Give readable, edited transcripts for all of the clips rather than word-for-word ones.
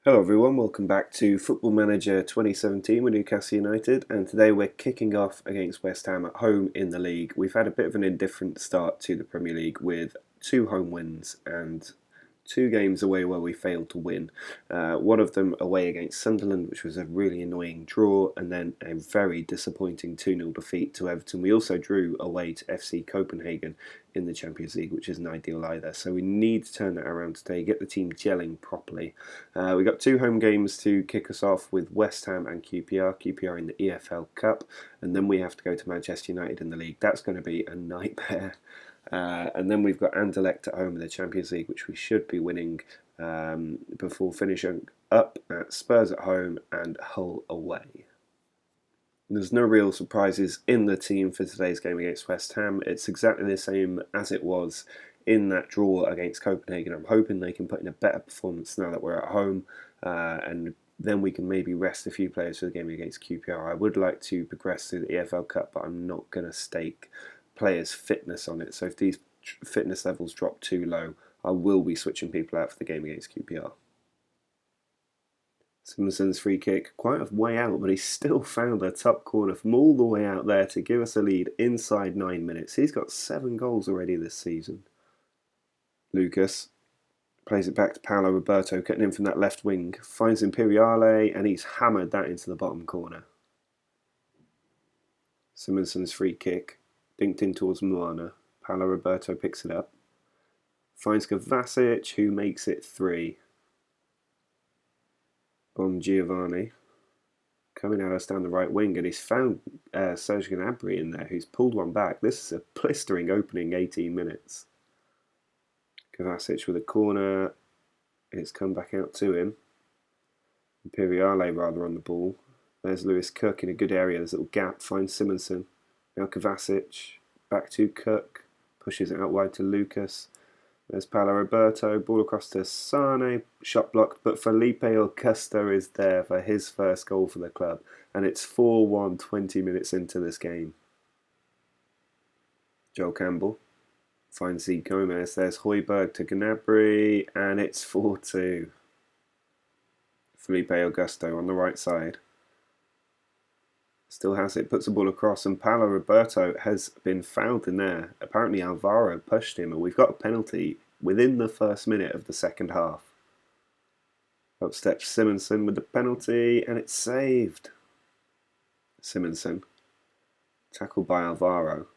Hello everyone, welcome back to Football Manager 2017 with Newcastle United, and today we're kicking off against West Ham at home in the league. We've had a bit of an indifferent start to the Premier League with 2 home wins and 2 games away where we failed to win. One of them away against Sunderland, which was a really annoying draw, and then a very disappointing 2-0 defeat to Everton. We also drew away to FC Copenhagen in the Champions League, which isn't ideal either. So we need to turn that around today, get the team gelling properly. We've got 2 home games to kick us off with West Ham and QPR. QPR in the EFL Cup, and then we have to go to Manchester United in the league. That's going to be a nightmare. And then we've got Anderlecht at home in the Champions League, which we should be winning before finishing up at Spurs at home and Hull away. There's no real surprises in the team for today's game against West Ham. It's exactly the same as it was in that draw against Copenhagen. I'm hoping they can put in a better performance now that we're at home, and then we can maybe rest a few players for the game against QPR. I would like to progress through the EFL Cup, but I'm not going to stake players' fitness on it. So if these fitness levels drop too low, I will be switching people out for the game against QPR. Simonson's free kick, quite a way out, but he still found a top corner from all the way out there to give us a lead inside 9 minutes. He's got 7 goals already this season. Lucas plays it back to Paolo Roberto, cutting in from that left wing, finds Imperiale, and he's hammered that into the bottom corner. Simonson's free kick, dinked in towards Moana. Paolo Roberto picks it up, finds Kovacic, who makes it 3. Bon Giovanni coming at us down the right wing, and he's found Serge Gnabry in there, who's pulled one back. This is a blistering opening 18 minutes. Kovacic with a corner. It's come back out to him. Imperiale rather on the ball. There's Lewis Cook in a good area. There's a little gap. Finds Simonson. Now Kovacic. Back to Cook. Pushes it out wide to Lucas. There's Paolo Roberto. Ball across to Sane. Shot blocked. But Felipe Augusto is there for his first goal for the club. And it's 4-1 20 minutes into this game. Joel Campbell finds Z Gomez. There's Højbjerg to Gnabry. And it's 4-2. Felipe Augusto on the right side. Still has it, puts the ball across, and Paolo Roberto has been fouled in there. Apparently Alvaro pushed him, and we've got a penalty within the first minute of the second half. Up steps Simonson with the penalty, and it's saved. Simonson, tackled by Alvaro.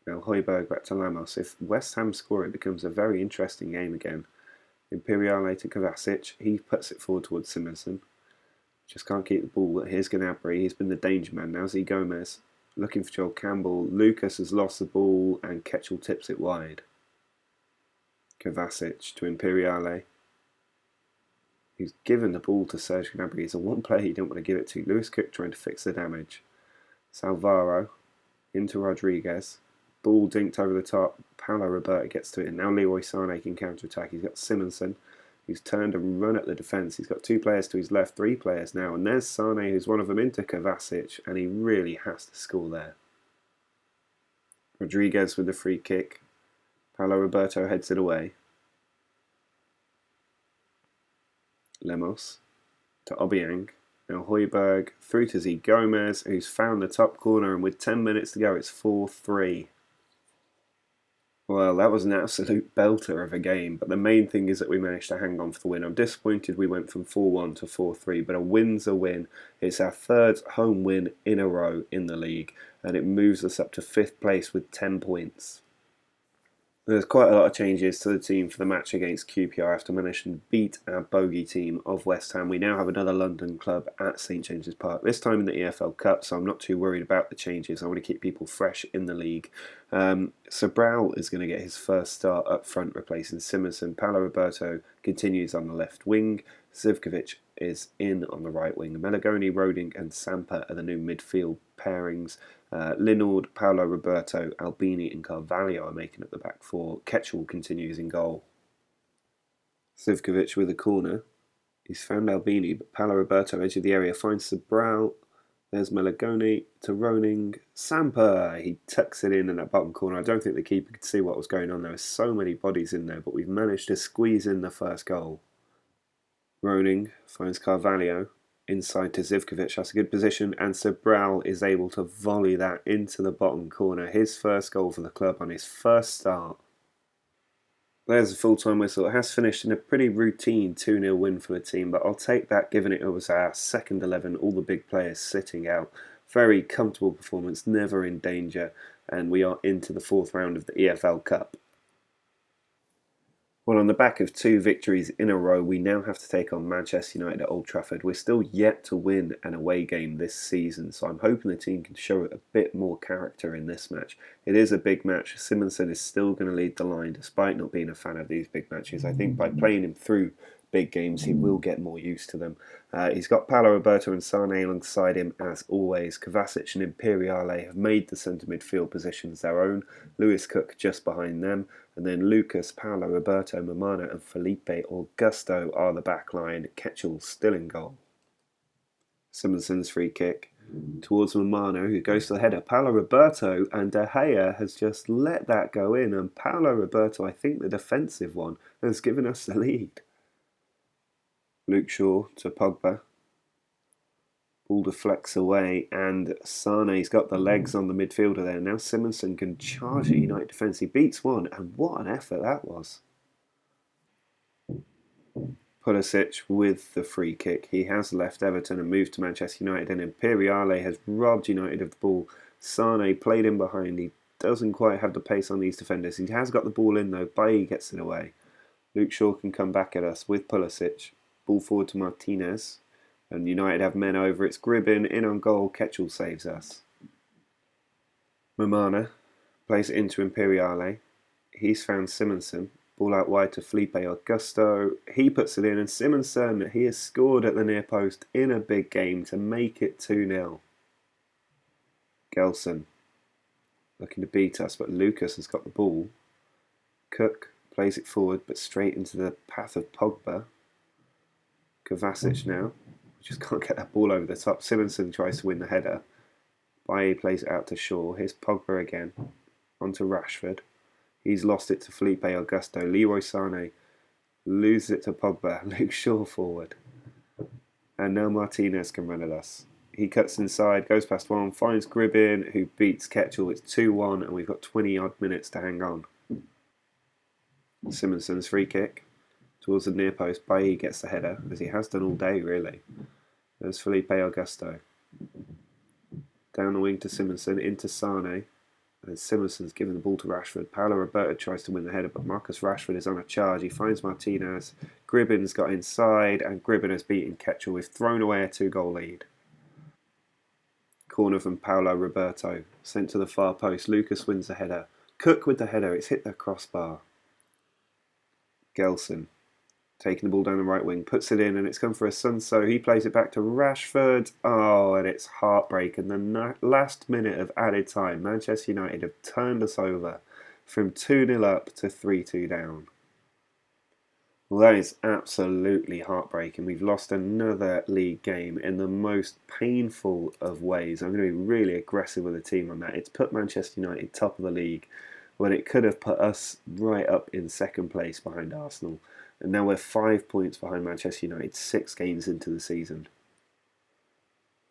Now Højbjerg back to Lamos. If West Ham score, it becomes a very interesting game again. Imperiale to Kovacic, he puts it forward towards Simonson. Just can't keep the ball. Here's Gnabry. He's been the danger man. Now Z Gomez looking for Joel Campbell. Lucas has lost the ball and Ketchel tips it wide. Kovacic to Imperiale. He's given the ball to Serge Gnabry. He's the one player you don't want to give it to. Lewis Cook trying to fix the damage. Salvaro into Rodriguez. Ball dinked over the top. Paolo Roberto gets to it. And now Leroy Sane can counter-attack. He's got Simonson, who's turned and run at the defence. He's got 2 players to his left, 3 players now. And there's Sane, who's one of them, into Kovacic. And he really has to score there. Rodriguez with the free kick. Paolo Roberto heads it away. Lemos to Obiang. Now Højbjerg through to Z Gomez, who's found the top corner. And with 10 minutes to go, it's 4-3. Well, that was an absolute belter of a game, but the main thing is that we managed to hang on for the win. I'm disappointed we went from 4-1 to 4-3, but a win's a win. It's our 3rd home win in a row in the league, and it moves us up to 5th place with 10 points. There's quite a lot of changes to the team for the match against QPR after managing to beat our bogey team of West Ham. We now have another London club at St James's Park, this time in the EFL Cup, so I'm not too worried about the changes. I want to keep people fresh in the league. Sobral is going to get his first start up front, replacing Simonson. Paolo Roberto continues on the left wing. Zivkovic is in on the right wing. Melagoni, Roding and Sampa are the new midfield pairings. Linord, Paolo Roberto, Albini and Carvalho are making up the back 4. Ketchel continues in goal. Zivkovic with a corner. He's found Albini, but Paolo Roberto edge of the area finds Sobral. There's Melagoni to Roning. Sampa, he tucks it in that bottom corner. I don't think the keeper could see what was going on. There were so many bodies in there, but we've managed to squeeze in the first goal. Roning finds Carvalho inside to Zivkovic. That's a good position, and Sobral is able to volley that into the bottom corner. His first goal for the club on his first start. There's a full-time whistle. It has finished in a pretty routine 2-0 win for the team, but I'll take that given it was our second 11, all the big players sitting out. Very comfortable performance, never in danger, and we are into the fourth round of the EFL Cup. Well, on the back of 2 victories in a row, we now have to take on Manchester United at Old Trafford. We're still yet to win an away game this season, so I'm hoping the team can show a bit more character in this match. It is a big match. Simonsen is still going to lead the line, despite not being a fan of these big matches. I think by playing him through big games, he will get more used to them. He's got Paulo Roberto and Sane alongside him as always. Kovacic and Imperiale have made the centre midfield positions their own. Lewis Cook just behind them. And then Lucas, Paulo Roberto, Mamana and Felipe Augusto are the back line. Ketchel still in goal. Simonson's free kick towards Mamana, who goes to the header. Paulo Roberto, and De Gea has just let that go in. And Paulo Roberto, I think the defensive one, has given us the lead. Luke Shaw to Pogba. Ball deflects away, and Sane's got the legs on the midfielder there. Now Simonsen can charge at United defence. He beats one, and what an effort that was. Pulisic with the free kick. He has left Everton and moved to Manchester United, and Imperiale has robbed United of the ball. Sane played in behind. He doesn't quite have the pace on these defenders. He has got the ball in though. Bailly gets it away. Luke Shaw can come back at us with Pulisic. Ball forward to Martinez. And United have men over. It's Gribbin in on goal. Ketchel saves us. Mamana plays it into Imperiale. He's found Simonsen. Ball out wide to Felipe Augusto. He puts it in, and Simonsen, he has scored at the near post in a big game to make it 2-0. Gelson looking to beat us, but Lucas has got the ball. Cook plays it forward, but straight into the path of Pogba. Kovacic now. Just can't get that ball over the top. Simonsen tries to win the header. Bailly plays it out to Shaw. Here's Pogba again. On to Rashford. He's lost it to Felipe Augusto. Leroy Sane loses it to Pogba. Luke Shaw forward. And now Martinez can run at us. He cuts inside, goes past one, finds Gribbin, who beats Ketchel. It's 2-1, and we've got 20-odd minutes to hang on. Simonson's free kick towards the near post. Bailly gets the header, as he has done all day, really. There's Felipe Augusto. Down the wing to Simonsen, into Sane. And Simonson's given the ball to Rashford. Paulo Roberto tries to win the header, but Marcus Rashford is on a charge. He finds Martinez. Gribbin's got inside, and Gribbin has beaten Ketchel. We've thrown away a 2-goal lead. Corner from Paulo Roberto. Sent to the far post. Lucas wins the header. Cook with the header. It's hit the crossbar. Gelson taking the ball down the right wing, puts it in, and it's come for a Sunso. He plays it back to Rashford. Oh, and it's heartbreak. And the last minute of added time, Manchester United have turned us over from 2-0 up to 3-2 down. Well, that is absolutely heartbreaking. We've lost another league game in the most painful of ways. I'm going to be really aggressive with the team on that. It's put Manchester United top of the league when it could have put us right up in second place behind Arsenal. And now we're 5 points behind Manchester United, 6 games into the season.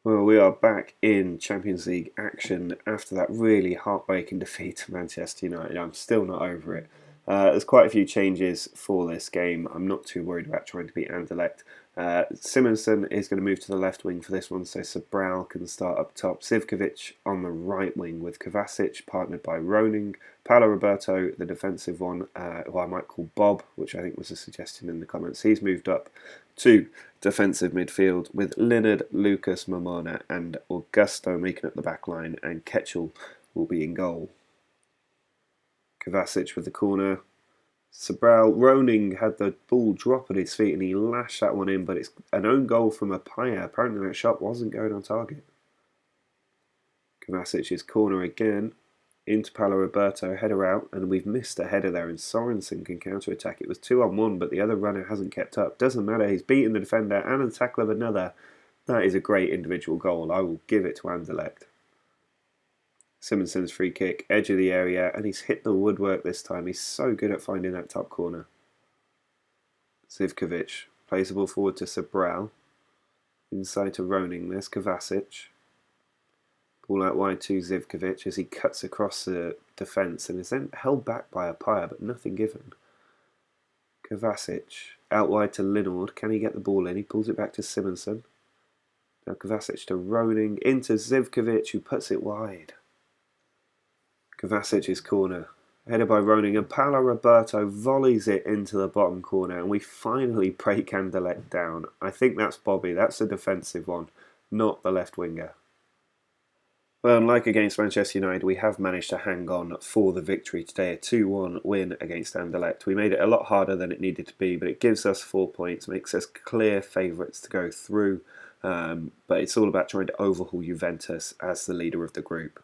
Well, we are back in Champions League action after that really heartbreaking defeat to Manchester United. I'm still not over it. There's quite a few changes for this game. I'm not too worried about trying to beat Anderlecht. Simonsen is going to move to the left wing for this one, so Sobral can start up top. Zivkovic on the right wing with Kovacic partnered by Roning. Paulo Roberto, the defensive one, who I might call Bob, which I think was a suggestion in the comments. He's moved up to defensive midfield with Leonard, Lucas, Mamana and Augusto making up the back line, and Ketchel will be in goal. Kovacic with the corner. Sobral, Roning had the ball drop at his feet and he lashed that one in, but it's an own goal from Apaya. Apparently that shot wasn't going on target. Kovacic's corner again. Into Paulo Roberto, header out, and we've missed a header there, and Sorensen can counter-attack. It was 2-on-1, but the other runner hasn't kept up. Doesn't matter, he's beaten the defender and a tackle of another. That is a great individual goal. I will give it to Anderlecht. Simonson's free kick, edge of the area, and he's hit the woodwork this time. He's so good at finding that top corner. Zivkovic Plays the ball forward to Sobral. Inside to Roning. There's Kovacic. Ball out wide to Zivkovic as he cuts across the defence and is then held back by Apaya, but nothing given. Kovacic out wide to Linord. Can he get the ball in? He pulls it back to Simonsen. Now Kovacic to Roning. Into Zivkovic, who puts it wide. Kovacic's corner. Headed by Roning, and Paolo Roberto volleys it into the bottom corner, and we finally break Anderlecht down. I think that's Bobby. That's the defensive one, not the left winger. Well, unlike against Manchester United, we have managed to hang on for the victory today. A 2-1 win against Anderlecht. We made it a lot harder than it needed to be, but it gives us 4 points, makes us clear favourites to go through. But it's all about trying to overhaul Juventus as the leader of the group.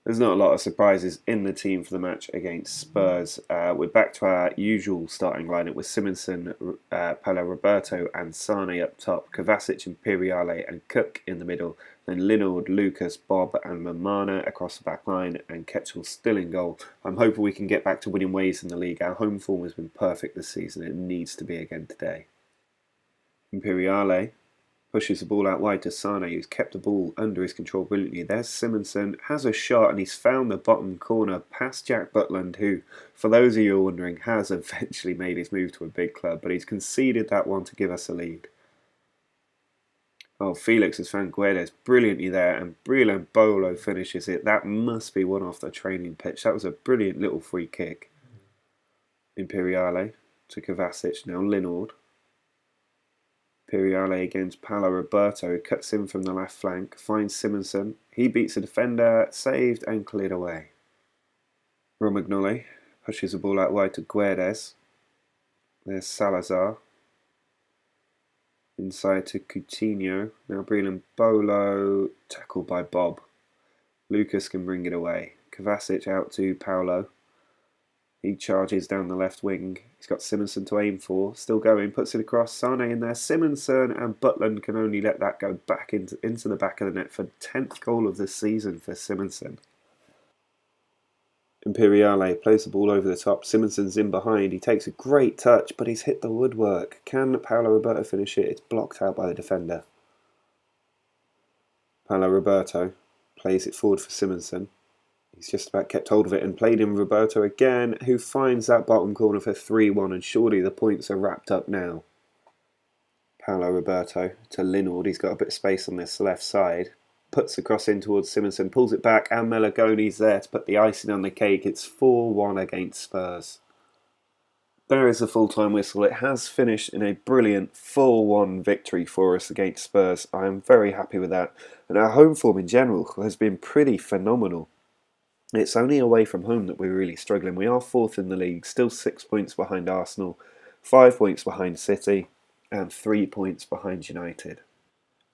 There's not a lot of surprises in the team for the match against Spurs. We're back to our usual starting lineup with Simonsen, Paolo Roberto and Sane up top, Kovacic, Imperiale and Cook in the middle, then Linord, Lucas, Bob and Mamana across the back line, and Ketchel still in goal. I'm hoping we can get back to winning ways in the league. Our home form has been perfect this season. It needs to be again today. Imperiale pushes the ball out wide to Sane, who's kept the ball under his control brilliantly. There's Simonsen, has a shot, and he's found the bottom corner past Jack Butland, who, for those of you wondering, has eventually made his move to a big club, but he's conceded that one to give us a lead. Oh, Felix has found Guedes brilliantly there, and Brilliant Bolo finishes it. That must be one off the training pitch. That was a brilliant little free kick. Imperiale to Kovacic, now Linord. Imperiale against Paolo Roberto, cuts in from the left flank, finds Simonsen. He beats a defender, saved and cleared away. Romagnoli pushes the ball out wide to Guedes. There's Salazar. Inside to Coutinho. Now Brilliant Bolo, tackled by Bob. Lucas can bring it away. Kovacic out to Paolo. He charges down the left wing. He's got Simonsen to aim for. Still going, puts it across. Sane in there. Simonsen and Butland can only let that go back into the back of the net for 10th goal of the season for Simonsen. Imperiale plays the ball over the top. Simonsen's in behind. He takes a great touch, but he's hit the woodwork. Can Paolo Roberto finish it? It's blocked out by the defender. Paolo Roberto plays it forward for Simonsen. He's just about kept hold of it and played in Roberto again, who finds that bottom corner for 3-1, and surely the points are wrapped up now. Paolo Roberto to Linord. He's got a bit of space on this left side. Puts the cross in towards Simonsen, pulls it back, and Melagoni's there to put the icing on the cake. It's 4-1 against Spurs. There is a full-time whistle. It has finished in a brilliant 4-1 victory for us against Spurs. I am very happy with that. And our home form in general has been pretty phenomenal. It's only away from home that we're really struggling. We are 4th in the league, still 6 points behind Arsenal, 5 points behind City, and 3 points behind United.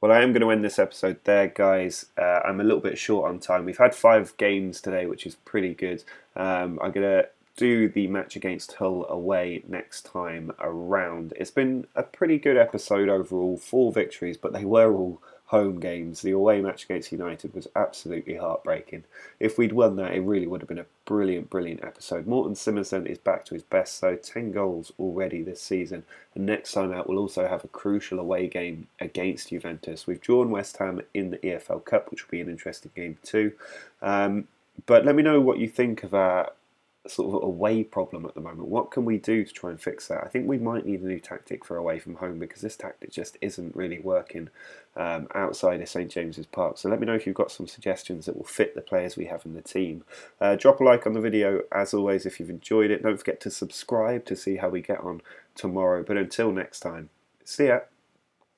Well, I am going to end this episode there, guys. I'm a little bit short on time. We've had 5 games today, which is pretty good. I'm going to do the match against Hull away next time around. It's been a pretty good episode overall, 4 victories, but they were all home games. The away match against United was absolutely heartbreaking. If we'd won that, it really would have been a brilliant, brilliant episode. Morten Simonsen is back to his best, though, 10 goals already this season. And next time out, we'll also have a crucial away game against Juventus. We've drawn West Ham in the EFL Cup, which will be an interesting game too. But let me know what you think of our sort of away problem at the moment. What can we do to try and fix that? I think we might need a new tactic for away from home, because this tactic just isn't really working outside of St James's Park. So let me know if you've got some suggestions that will fit the players we have in the team. Drop a like on the video as always if you've enjoyed it. Don't forget to subscribe to see how we get on tomorrow. But until next time, see ya.